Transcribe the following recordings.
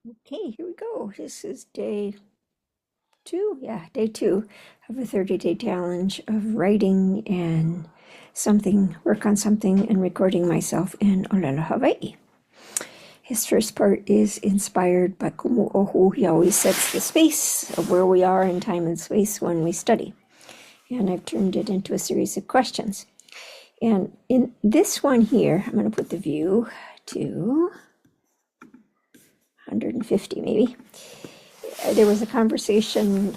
Okay, here we go. This is day two. Yeah, day two of a 30-day challenge of writing and work on something and recording myself in Olelo, Hawaii. His first part is inspired by Kumu Ohu. He always sets the space of where we are in time and space when we study. And I've turned it into a series of questions. And in this one here, I'm going to put the view to 150 maybe. There was a conversation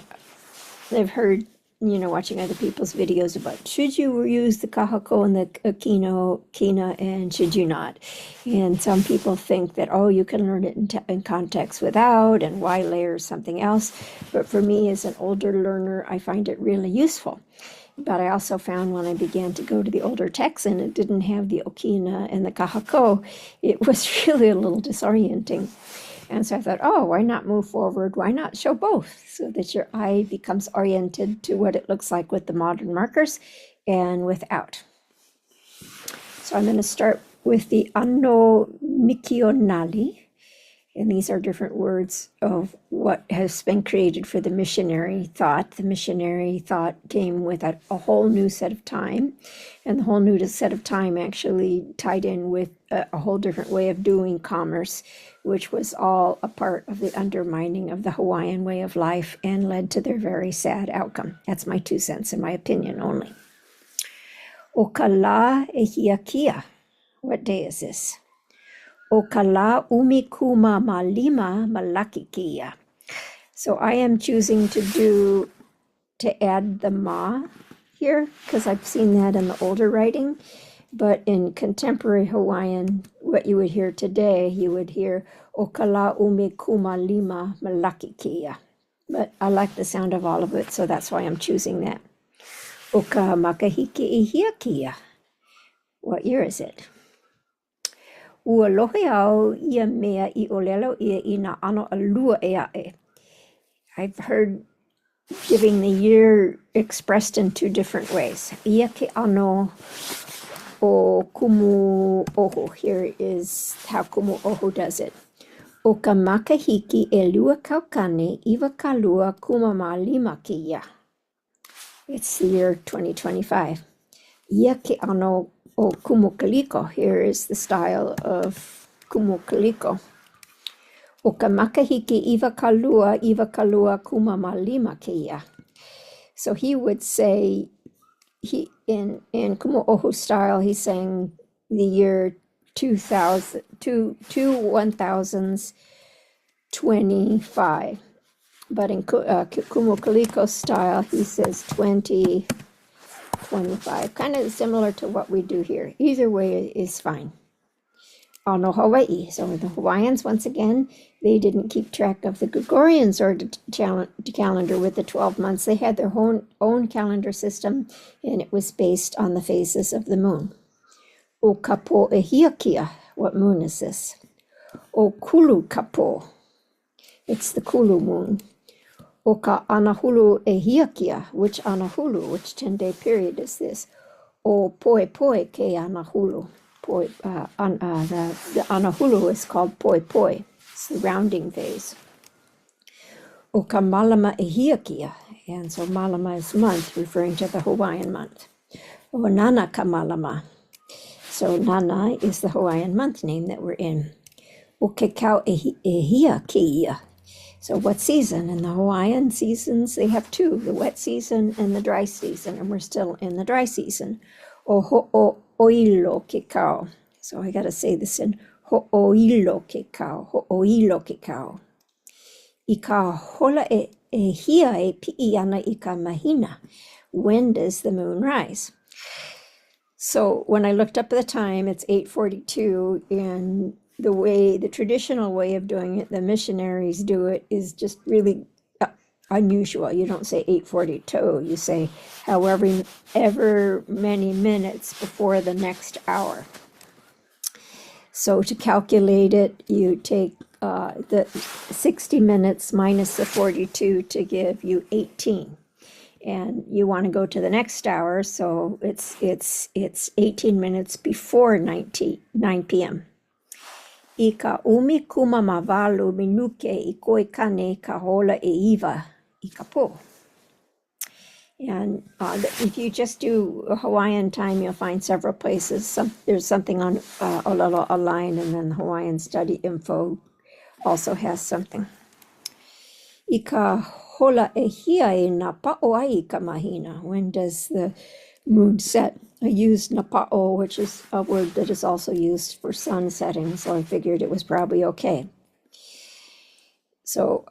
I've heard, watching other people's videos about should you use the kahako and the kina, and should you not? And some people think that, oh, you can learn it in context without, and why layer something else? But for me, as an older learner, I find it really useful. But I also found when I began to go to the older texts and it didn't have the okina and the kahako, it was really a little disorienting. And so I thought, oh, why not move forward? Why not show both so that your eye becomes oriented to what it looks like with the modern markers and without. So I'm going to start with the Anno Mikionali. And these are different words of what has been created for the missionary thought. The missionary thought came with a whole new set of time. And the whole new set of time actually tied in with a whole different way of doing commerce, which was all a part of the undermining of the Hawaiian way of life and led to their very sad outcome. That's my 2 cents, in my opinion only. Okala ehiakia. What day is this? Okala umikuma malima Malaki. So I am choosing to add the ma here because I've seen that in the older writing. But in contemporary Hawaiian, what you would hear today, you would hear Okala umikuma lima Malaki. But I like the sound of all of it, so that's why I'm choosing that. Oka makahiki ihiakia. What year is it? Ua lohe au ia mea I olelo ia I na ano alua e ae. I've heard giving the year expressed in 2 different ways. Ia ke ano o kumu ohu. Here is how kumu ohu does it. O ka makahiki e lua kaukane iwa kalua kumama lima ke ia. It's the year 2025. Ia ke ano o kumukaliko. Here is the style of kumukaliko. O ka makahiki iwa kalua kumama lima ke ia. So he would say, in Kumu Ohu style, he's saying the year 2000, 1025. But in Kumu Kaliko style, he says 2025, kind of similar to what we do here. Either way is fine. Ano Hawaii. So the Hawaiians, once again, they didn't keep track of the Gregorian sort of calendar with the 12 months. They had their own calendar system, and it was based on the phases of the moon. O kapo ehiakia. What moon is this? O kulu kapo. It's the kulu moon. O ka anahulu ehiakia. Which anahulu? Which 10-day period is this? O poe poe ke anahulu. The anahulu is called poi poi. It's the rounding phase. O ka malama ehiakia. And so malama is month, referring to the Hawaiian month. O nana ka malama. So nana is the Hawaiian month name that we're in. O ke kau ehiakia. So what season? In the Hawaiian seasons, they have 2, the wet season and the dry season, and we're still in the dry season. O ho'oilo ke kau. So I got to say this in ho'oilo ke kau, ho'oilo ke kau. I ka hola e hia e pi'i ana I ka mahina. When does the moon rise? So when I looked up the time, it's 8:42, and the traditional way of doing it, the missionaries do it, is just really unusual. You don't say 8:42, you say however many minutes before the next hour. So to calculate it, you take the 60 minutes minus the 42 to give you 18. And you want to go to the next hour, so it's 18 minutes before 9 p.m. I ka umi kuma mavalu minuke I koi kane ka hola e iwa I ka po. And if you just do Hawaiian time, you'll find several places. There's something on a line, and then Hawaiian Study Info also has something. I ka hola e hia e na pa'o ai ka mahina. When does the moon set? I used napa'o, which is a word that is also used for sun setting, so I figured it was probably okay. So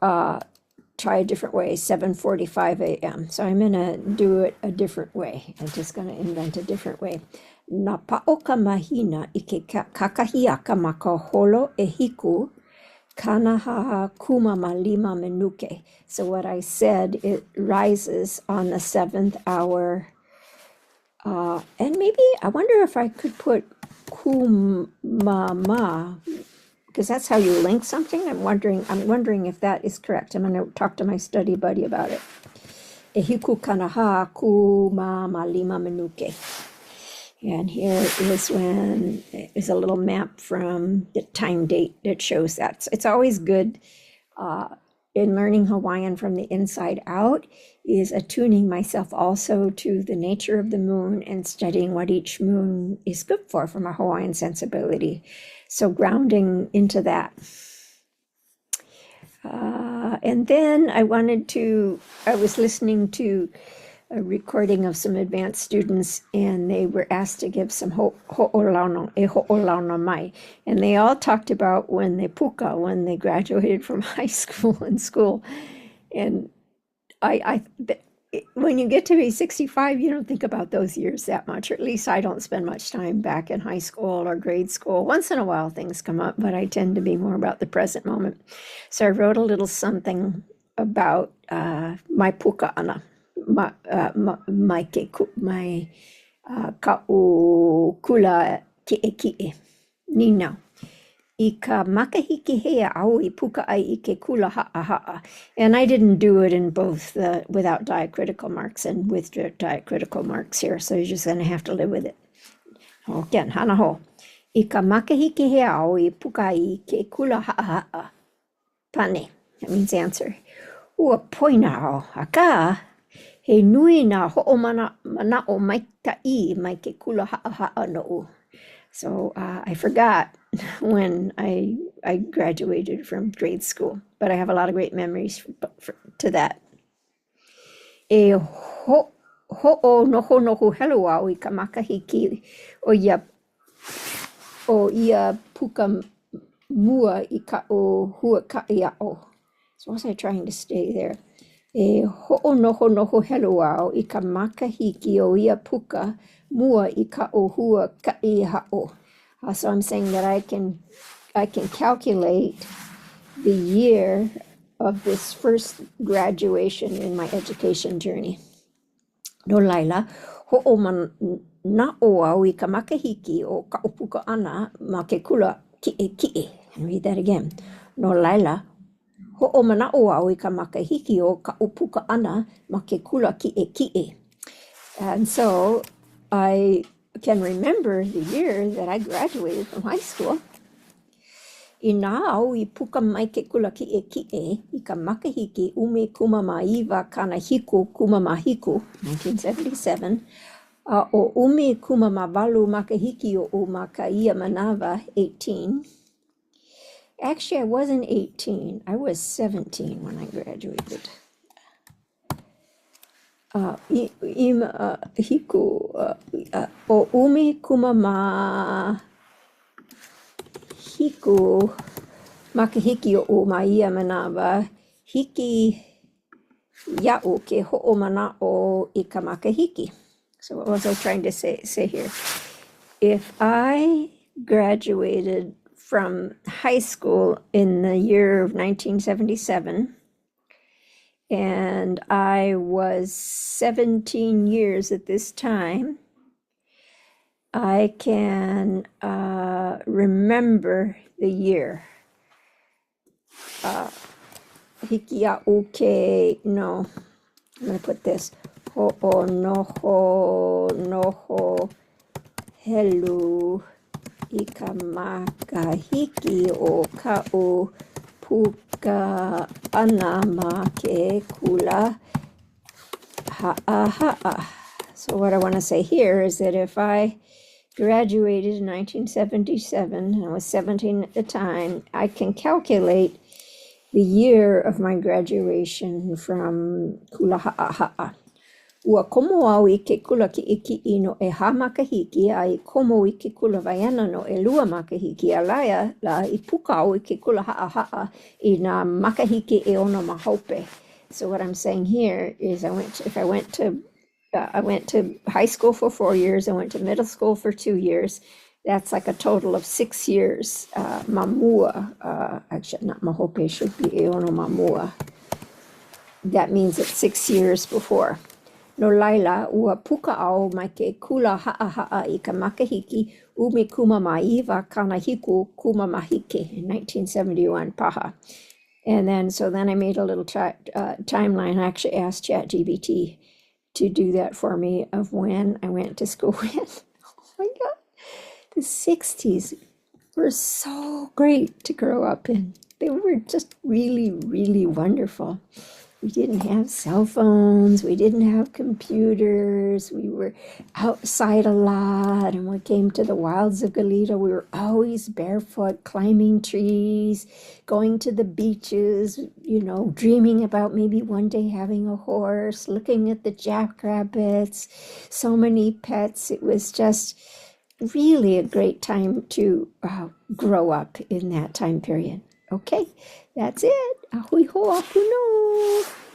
try a different way, 7:45 a.m. So I'm going to do it a different way. I'm just going to invent a different way. Na pa'o ka mahina I ke kakahiaka ma ka holo e hiku kanaha kuma ma lima minuke. So what I said, it rises on the 7th hour. And maybe, I wonder if I could put kumama, because that's how you link something. I'm wondering if that is correct. I'm going to talk to my study buddy about it. E hiku kanaha kumama lima minuke. And here is a little map from the time date that shows that. So it's always good in learning Hawaiian from the inside out is attuning myself also to the nature of the moon and studying what each moon is good for from a Hawaiian sensibility. So grounding into that. And then I was listening to a recording of some advanced students, and they were asked to give some ho'olauna mai. And they all talked about when they graduated from high school and school. And when you get to be 65, you don't think about those years that much, or at least I don't spend much time back in high school or grade school. Once in a while things come up, but I tend to be more about the present moment. So I wrote a little something about my pukaana. My ka'u kula ki'e nina. I ka makahiki hea au I puka ai I ke kula ha'a. And I didn't do it in both without diacritical marks and with diacritical marks here, so you're just going to have to live with it. Again, hana ho. I ka makahiki hea au I puka ai ke kula ha'a. Pane, that means answer. Ua poina o aka. He nui na ho'omana mai ka'i mai ke kula ha'a no'u. So I forgot when I graduated from grade school, but I have a lot of great memories to that. E ho'o noho helu au I ka makahiki o ia puka mua I ka o hua ka'ia'o. So was I trying to stay there? E ho'o noho helu au I ka makahiki o ia puka mua I ka o hua ka'ia'o. So I'm saying that I can calculate the year of this first graduation in my education journey. No laila, ho'o mana'o au I ka makahiki o ka upuka ana ma ke kula ki'e. And read that again. No laila, ho'o mana'o au I ka makahiki o ka upuka ana ma ke kula ki'e. And so I can remember the year that I graduated from high school. I nā au I puka mai ke kula ki'e I ka makahiki umi kuma maiwa kana hiku kuma mahiku, 1977. O umi kuma mawalu makahiki o makaia manawa, 18. Actually, I wasn't 18. I was 17 when I graduated. Hiku o umi kuma ma hiku makahiki o maia manawa hiki ya'u ke ho'omana o I ka makahiki. So what was I trying to say here? If I graduated from high school in the year of 1977, and I was 17 years at this time, I can remember the year. Hikia'u ke, no, I'm going to put this. Ho'o noho helu I ka makahiki o ka'u puka ana ma ke kula ha'a. So what I want to say here is that if I graduated in 1977, and I was 17 at the time, I can calculate the year of my graduation from kula ha'a. Ua komo au I ke kula ki iki ino e ha makahiki ai komo I ke kula vaiana no e lua makahiki a laia la I puka au I ke kula ha'a I nā makahiki e ono mahope. So what I'm saying here is I went to high school for 4 years. I went to middle school for 2 years. That's like a total of 6 years. Mamua, actually not mahope, should be e ono mamua. That means it's 6 years before. No laila, ua puka au mai ke kula ha'a I ka makahiki umi kuma maiwa kanahiku kuma mahike in 1971 paha. And then, so then I made a little timeline. I actually asked ChatGPT to do that for me of when I went to school with. Oh my God, the 60s were so great to grow up in. They were just really, really wonderful. We didn't have cell phones, we didn't have computers, we were outside a lot, and when it came to the wilds of Goleta, we were always barefoot, climbing trees, going to the beaches, dreaming about maybe one day having a horse, looking at the jackrabbits, so many pets. It was just really a great time to grow up in that time period. Okay, that's it. Ahui ho apuno.